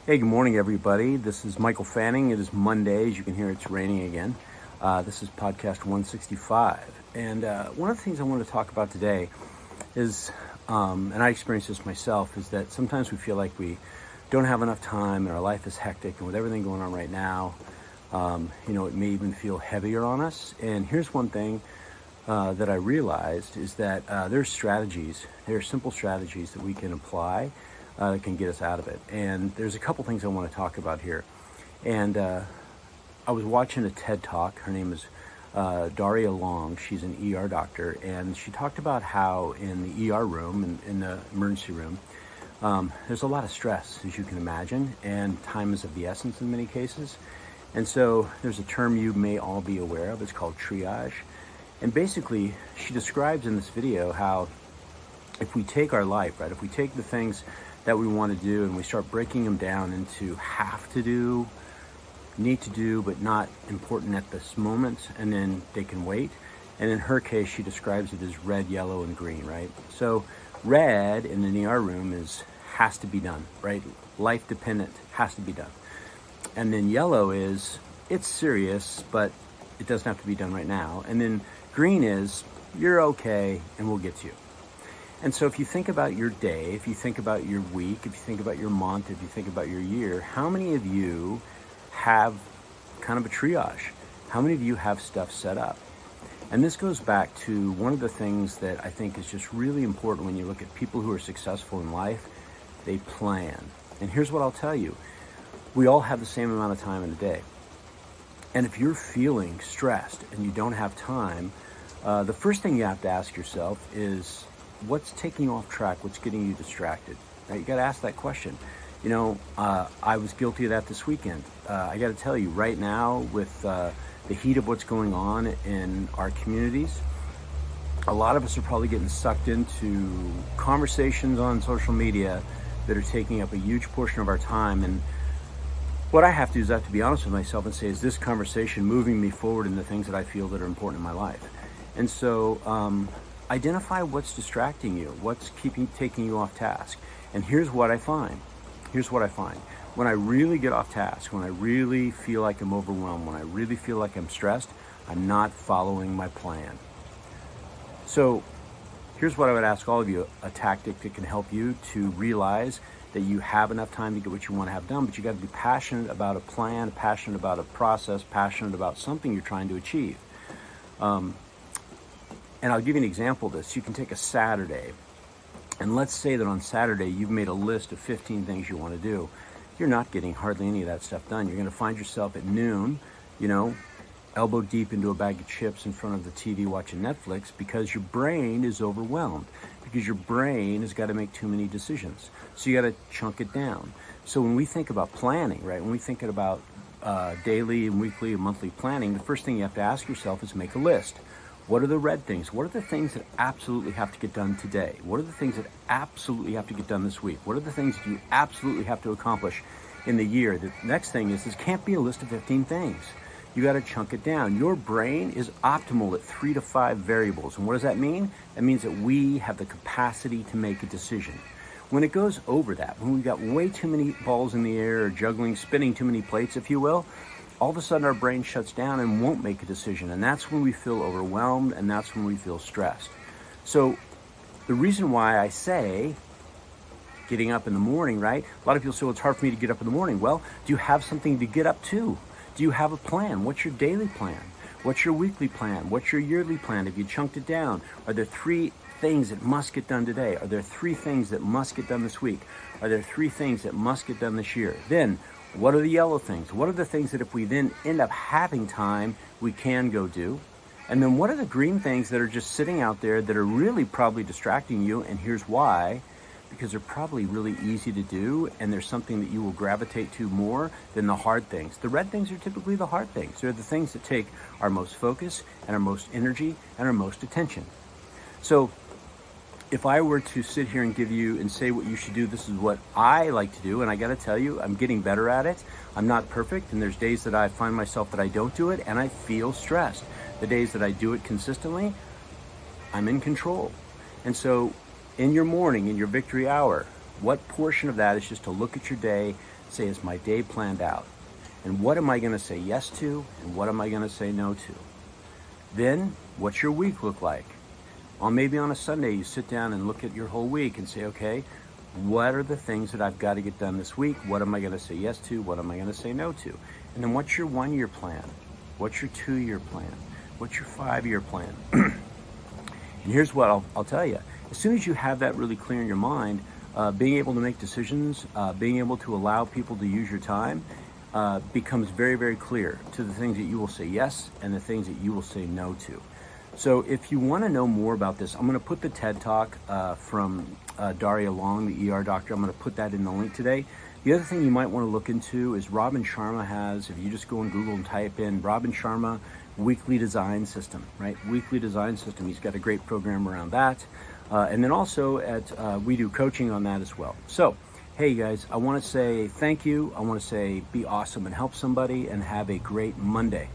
Hey, good morning, everybody. This is Michael Fanning. It is Monday. As you can hear, it's raining again. This is podcast 165. And one of the things I want to talk about today is, and I experience this myself, is that sometimes we feel like we don't have enough time and our life is hectic, and with everything going on right now, it may even feel heavier on us. And here's one thing that I realized is that there are simple strategies that we can apply that can get us out of it. And there's a couple things I want to talk about here. And I was watching a TED Talk. Her name is Daria Long. She's an ER doctor. And she talked about how in the ER room, in the emergency room, there's a lot of stress, as you can imagine. And time is of the essence in many cases. And so there's a term you may all be aware of. It's called triage. And basically, she describes in this video how if we take our life, right, if we take the things that we want to do and we start breaking them down into have to do, need to do, but not important at this moment, and then they can wait. And in her case, she describes it as red, yellow, and green, right? So red in an ER room has to be done, right? Life dependent, has to be done. And then yellow is, it's serious, but it doesn't have to be done right now. And then green is, you're okay, and we'll get to you. And so if you think about your day, if you think about your week, if you think about your month, if you think about your year, how many of you have kind of a triage? How many of you have stuff set up? And this goes back to one of the things that I think is just really important when you look at people who are successful in life. They plan. And here's what I'll tell you. We all have the same amount of time in a day. And if you're feeling stressed and you don't have time, the first thing you have to ask yourself is, what's taking you off track? What's getting you distracted? Right? You got to ask that question. I was guilty of that this weekend. I got to tell you right now, with the heat of what's going on in our communities, a lot of us are probably getting sucked into conversations on social media that are taking up a huge portion of our time. And what I have to do is I have to be honest with myself and say, is this conversation moving me forward in the things that I feel that are important in my life? And so, identify what's distracting you, what's taking you off task. And here's what I find. When I really get off task, when I really feel like I'm overwhelmed, when I really feel like I'm stressed, I'm not following my plan. So here's what I would ask all of you, a tactic that can help you to realize that you have enough time to get what you want to have done, but you got to be passionate about a plan, passionate about a process, passionate about something you're trying to achieve. And I'll give you an example of this. You can take a Saturday, and let's say that on Saturday you've made a list of 15 things you want to do. You're not getting hardly any of that stuff done. You're going to find yourself at noon, elbow deep into a bag of chips in front of the TV watching Netflix because your brain is overwhelmed, because your brain has got to make too many decisions. So you got to chunk it down. So when we think about planning, right, when we think about daily and weekly and monthly planning, the first thing you have to ask yourself is make a list. What are the red things? What are the things that absolutely have to get done today? What are the things that absolutely have to get done this week? What are the things that you absolutely have to accomplish in the year? The next thing is, this can't be a list of 15 things. You got to chunk it down. Your brain is optimal at 3 to 5 variables. And what does that mean? That means that we have the capacity to make a decision. When it goes over that, when we've got way too many balls in the air, or juggling, spinning too many plates, if you will, all of a sudden our brain shuts down and won't make a decision. And that's when we feel overwhelmed, and that's when we feel stressed. So the reason why I say getting up in the morning, right? A lot of people say, well, it's hard for me to get up in the morning. Well, do you have something to get up to? Do you have a plan? What's your daily plan? What's your weekly plan? What's your yearly plan? Have you chunked it down? Are there 3 things that must get done today? Are there 3 things that must get done this week? Are there 3 things that must get done this year? Then, what are the yellow things? What are the things that if we then end up having time, we can go do? And then what are the green things that are just sitting out there that are really probably distracting you? And here's why. Because they're probably really easy to do, and there's something that you will gravitate to more than the hard things. The red things are typically the hard things. They're the things that take our most focus and our most energy and our most attention. So if I were to sit here and give you and say what you should do, this is what I like to do. And I got to tell you, I'm getting better at it. I'm not perfect. And there's days that I find myself that I don't do it and I feel stressed. The days that I do it consistently, I'm in control. And so in your morning, in your victory hour, What portion of that is just to look at your day, say, is my day planned out? And what am I going to say yes to, and what am I going to say no to? Then, what's your week look like? Maybe on a Sunday, you sit down and look at your whole week and say, okay, what are the things that I've got to get done this week? What am I going to say yes to? What am I going to say no to? And then what's your 1-year plan? What's your 2-year plan? What's your 5-year plan? And here's what I'll tell you. As soon as you have that really clear in your mind, being able to make decisions, being able to allow people to use your time, becomes very, very clear to the things that you will say yes and the things that you will say no to. So if you want to know more about this, I'm going to put the TED Talk from Daria Long, the ER doctor. I'm going to put that in the link today. The other thing you might want to look into is Robin Sharma has, if you just go on Google and type in Robin Sharma Weekly Design System, right? Weekly Design System. He's got a great program around that. And then also we do coaching on that as well. So, hey guys, I want to say thank you. I want to say be awesome and help somebody, and have a great Monday.